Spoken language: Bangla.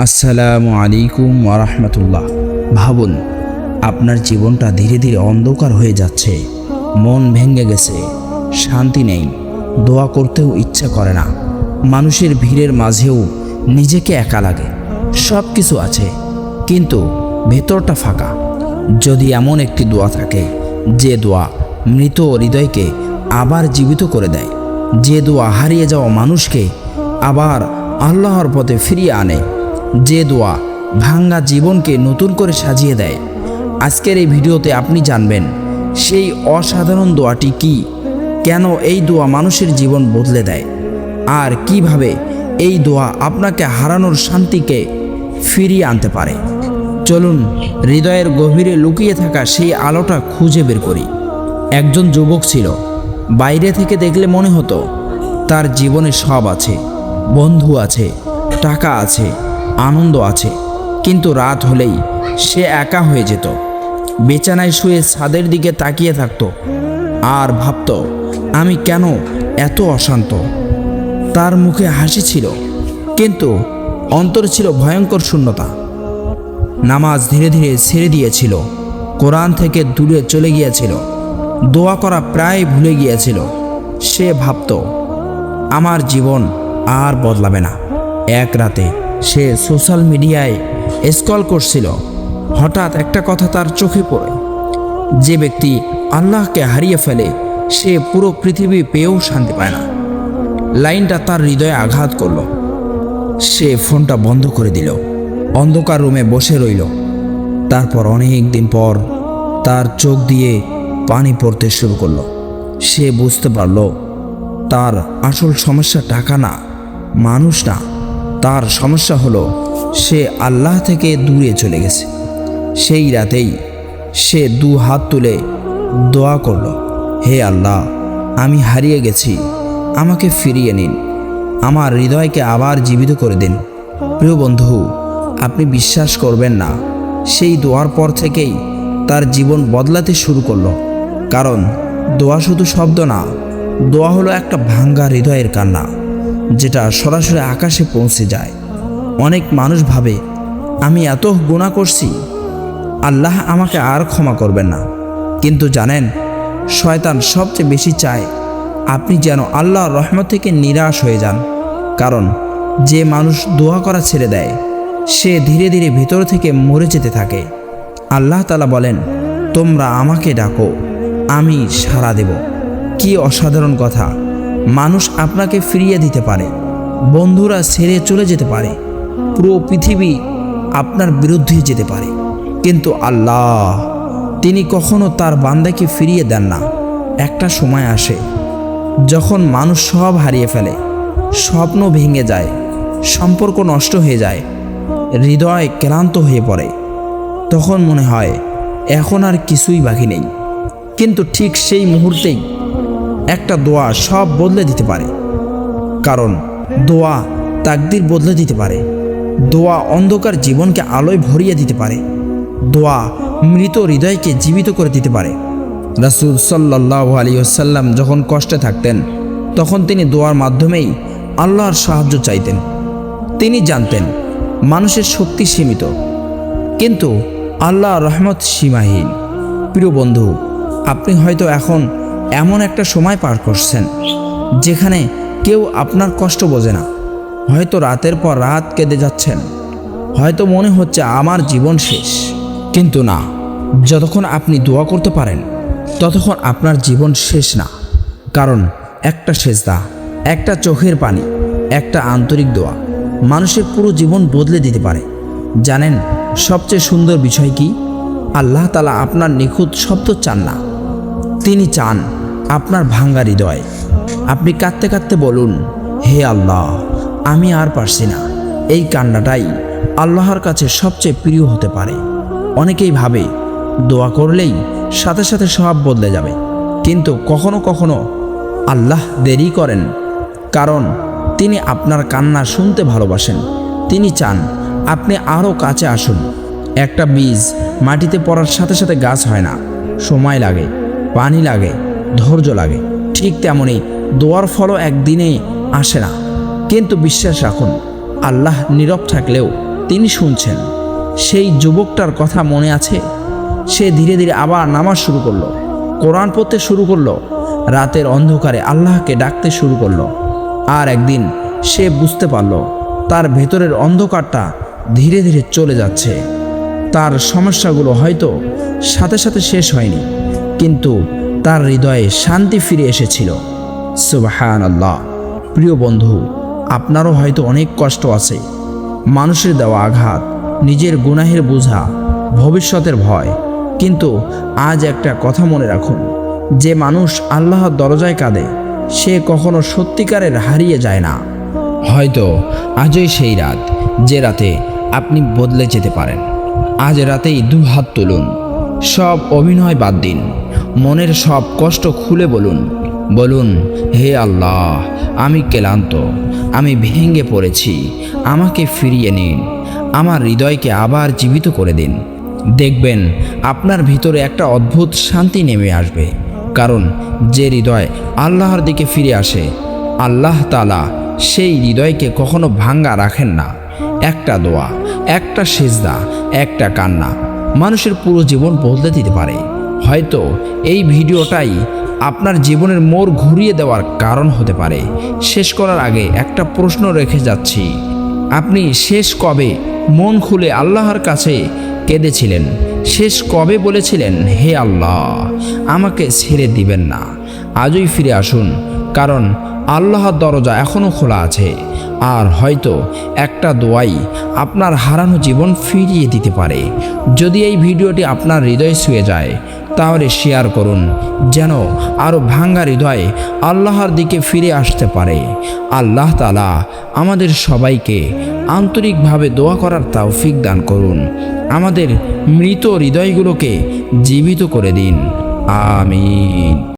আসসালামু আলাইকুম ওয়া রাহমাতুল্লাহ। ভাবুন, আপনার জীবনটা ধীরে ধীরে অন্ধকার হয়ে যাচ্ছে, মন ভেঙে গেছে, শান্তি নেই, দোয়া করতেও ইচ্ছা করে না, মানুষের ভিড়ের মাঝেও নিজেকে একা লাগে। সব কিছু আছে, কিন্তু ভেতরটা ফাঁকা। যদি এমন একটি দোয়া থাকে, যে দোয়া মৃত হৃদয়কে আবার জীবিত করে দেয়, যে দোয়া হারিয়ে যাওয়া মানুষকে আবার আল্লাহর পথে ফিরিয়ে আনে, যে দোয়া ভাঙ্গা জীবনকে নতুন করে সাজিয়ে দেয়, আজকের এই ভিডিওতে আপনি জানবেন সেই অসাধারণ দোয়াটি কি, কেন এই দোয়া মানুষের জীবন বদলে দেয়, আর কিভাবে এই দোয়া আপনাকে হারানোর শান্তিকে ফিরিয়ে আনতে পারে। চলুন হৃদয়ের গভীরে লুকিয়ে থাকা সেই আলোটা খুঁজে বের করি। একজন যুবক ছিল, বাইরে থেকে দেখলে মনে হতো তার জীবনে সব আছে, বন্ধু আছে, টাকা আছে, আনন্দ আছে, কিন্তু রাত হলেই সে একা হয়ে যেত। বিছানায় শুয়ে ছাদের দিকে তাকিয়ে থাকতো আর ভাবত, আমি কেন এত অশান্ত। তার মুখে হাসি ছিল, কিন্তু অন্তর ছিল ভয়ঙ্কর শূন্যতা। নামাজ ধীরে ধীরে ছেড়ে দিয়েছিল, কোরআন থেকে দূরে চলে গিয়েছিল, দোয়া করা প্রায় ভুলে গিয়েছিল। সে ভাবত, আমার জীবন আর বদলাবে না। এক রাতে সে সোশ্যাল মিডিয়ায় স্ক্রল করছিল, হঠাৎ একটা কথা তার চোখে পড়ে, যে ব্যক্তি আল্লাহকে হারিয়ে ফেলে সে পুরো পৃথিবী পেয়েও শান্তি পায় না। লাইনটা তার হৃদয়ে আঘাত করল। সে ফোনটা বন্ধ করে দিল, অন্ধকার রুমে বসে রইল। তারপর অনেক দিন পর তার চোখ দিয়ে পানি পড়তে শুরু করলো। সে বুঝতে পারল, তার আসল সমস্যা টাকা না, মানুষ না, তার সমস্যা হলো সে আল্লাহ থেকে দূরে চলে গেছে। সেই রাতেই সে দু হাত তুলে দোয়া করল, হে আল্লাহ, আমি হারিয়ে গেছি, আমাকে ফিরিয়ে নিন, আমার হৃদয়কে আবার জীবিত করে দিন। প্রিয় বন্ধু, আপনি বিশ্বাস করবেন না, সেই দোয়ার পর থেকেই তার জীবন বদলাতে শুরু করলো। কারণ দোয়া শুধু শব্দ না, দোয়া হলো একটা ভাঙ্গা হৃদয়ের কান্না, যেটা সরাসরি আকাশে পৌঁছে যায়। অনেক মানুষ ভাবে, আমি এত গুনাহ করছি, আল্লাহ আমাকে আর ক্ষমা করবেন না। কিন্তু জানেন, শয়তান সবচেয়ে বেশি চায় আপনি যেন আল্লাহর রহমত থেকে নিরাশ হয়ে যান। কারণ যে মানুষ দোয়া করা ছেড়ে দেয়, সে ধীরে ধীরে ভিতর থেকে মরে যেতে থাকে। আল্লাহ তাআলা বলেন, তোমরা আমাকে ডাকো, আমি সাড়া দেব। কি অসাধারণ কথা! মানুষ আপনাকে ফিরিয়ে দিতে পারে, বন্ধুরা ছেড়ে চলে যেতে পারে, পুরো পৃথিবী আপনার বিরুদ্ধে যেতে পারে, কিন্তু আল্লাহ, তিনি কখনো তার বান্দাকে ফিরিয়ে দেন না। একটা সময় আসে যখন মানুষ সব হারিয়ে ফেলে, স্বপ্ন ভেঙে যায়, সম্পর্ক নষ্ট হয়ে যায়, হৃদয় ক্লান্ত হয়ে পড়ে। তখন মনে হয় এখন আর কিছুই বাকি নেই। কিন্তু ঠিক সেই মুহূর্তেই একটা দোয়া সব বদলে দিতে পারে। কারণ দোয়া তাকদীর বদলে দিতে পারে। দোয়া অন্ধকার জীবনকে আলোয় ভরিয়ে দিতে পারে। দোয়া মৃত হৃদয়কে জীবিত করে দিতে পারে। রাসূল সাল্লাল্লাহু আলাইহি ওয়াসাল্লাম যখন কষ্টে থাকতেন, তখন তিনি দোয়ার মাধ্যমেই আল্লাহর সাহায্য চাইতেন। তিনি জানতেন মানুষের শক্তি সীমিত, কিন্তু আল্লাহর রহমত সীমাহীন। প্রিয় বন্ধু, আপনি হয়তো এখন এমন একটা সময় পার করছেন যেখানে কেউ আপনার কষ্ট বোঝে না। হয়তো রাতের পর রাত কেঁদে যাচ্ছেন, হয়তো মনে হচ্ছে আমার জীবন শেষ। কিন্তু না, যতক্ষণ আপনি দোয়া করতে পারেন, ততক্ষণ আপনার জীবন শেষ না। কারণ একটা সেজদা, একটা চোখের পানি, একটা আন্তরিক দোয়া মানুষের পুরো জীবন বদলে দিতে পারে। জানেন সবচেয়ে সুন্দর বিষয় কি? আল্লাহ তাআলা আপনার নিখুঁত শব্দ চান না, তিনি চান আপনার ভাঙ্গা হৃদয়। আপনি কাঁদতে কাঁদতে বলুন, হে আল্লাহ, আমি আর পারছি না। এই কান্নাটাই আল্লাহর কাছে সবচেয়ে প্রিয় হতে পারে। অনেকেই ভাবে দোয়া করলেই সাথে সাথে সব বদলে যাবে, কিন্তু কখনো কখনো আল্লাহ দেরি করেন, কারণ তিনি আপনার কান্না শুনতে ভালোবাসেন। তিনি চান আপনি আরও কাছে আসুন। একটা বীজ মাটিতে পড়ার সাথে সাথে গাছ হয় না, সময় লাগে, পানি লাগে, ধৈর্য লাগে। ঠিক তেমনি দোয়ার ফলও একদিনে আসে না। কিন্তু বিশ্বাস রাখুন, আল্লাহ নীরব থাকলেও তিনি শুনছেন। সেই যুবকটার কথা মনে আছে? সে ধীরে ধীরে আবার নামাজ শুরু করলো, কোরআন পড়তে শুরু করলো, রাতের অন্ধকারে আল্লাহকে ডাকতে শুরু করলো। আর একদিন সে বুঝতে পারল তার ভেতরের অন্ধকারটা ধীরে ধীরে চলে যাচ্ছে। তার সমস্যাগুলো হয়তো সাথে সাথে শেষ হয়নি, কিন্তু তার হৃদয়ে শান্তি ফিরে এসেছিল। সুবহানাল্লাহ। প্রিয় বন্ধু, আপনারও হয়তো অনেক কষ্ট আছে, মানুষের দেওয়া আঘাত, নিজের গুনাহের বোঝা, ভবিষ্যতের ভয়। কিন্তু আজ একটা কথা মনে রাখুন, যে মানুষ আল্লাহর দরজায় কাঁদে সে কখনো সত্যিকারের হারিয়ে যায় না। হয়তো আজই সেই রাত, যে রাতে আপনি বদলে যেতে পারেন। আজ রাতেই দুহাত তুলুন, সব অভিনয় বাদ দিন, মনের সব কষ্ট খুলে বলুন, হে আল্লাহ, আমি ক্লান্ত, আমি ভেঙে পড়েছি, আমাকে ফিরিয়ে নিন, আমার হৃদয়কে আবার জীবিত করে দিন। দেখবেন আপনার ভিতরে একটা অদ্ভুত শান্তি নেমে আসবে। কারণ যে হৃদয় আল্লাহর দিকে ফিরে আসে, আল্লাহ তাআলা সেই হৃদয়কে কখনো ভাঙ্গা রাখেন না। একটা দোয়া, একটা সিজদা, একটা কান্না মানুষের পুরো জীবন বদলে দিতে পারে। হয়তো এই ভিডিওটাই আপনার জীবনের মোড় ঘুরিয়ে দেওয়ার কারণ হতে পারে। শেষ করার আগে একটা প্রশ্ন রেখে যাচ্ছি, আপনি শেষ কবে মন খুলে আল্লাহর কাছে কেঁদেছিলেন? শেষ কবে বলেছিলেন, হে আল্লাহ, আমাকে ছেড়ে দিবেন না, আজই ফিরে আসুন? কারণ আল্লাহর দরজা এখনও খোলা আছে। আর হয়তো একটা দোয়াই আপনার হারানো জীবন ফিরিয়ে দিতে পারে। যদি এই ভিডিওটি আপনার হৃদয় ছুঁয়ে যায় তাহলে শেয়ার করুন, যেন আরও ভাঙ্গা হৃদয় আল্লাহর দিকে ফিরে আসতে পারে। আল্লাহ তাআলা আমাদের সবাইকে আন্তরিকভাবে দোয়া করার তৌফিক দান করুন। আমাদের মৃত হৃদয়গুলোকে জীবিত করে দিন। আমিন।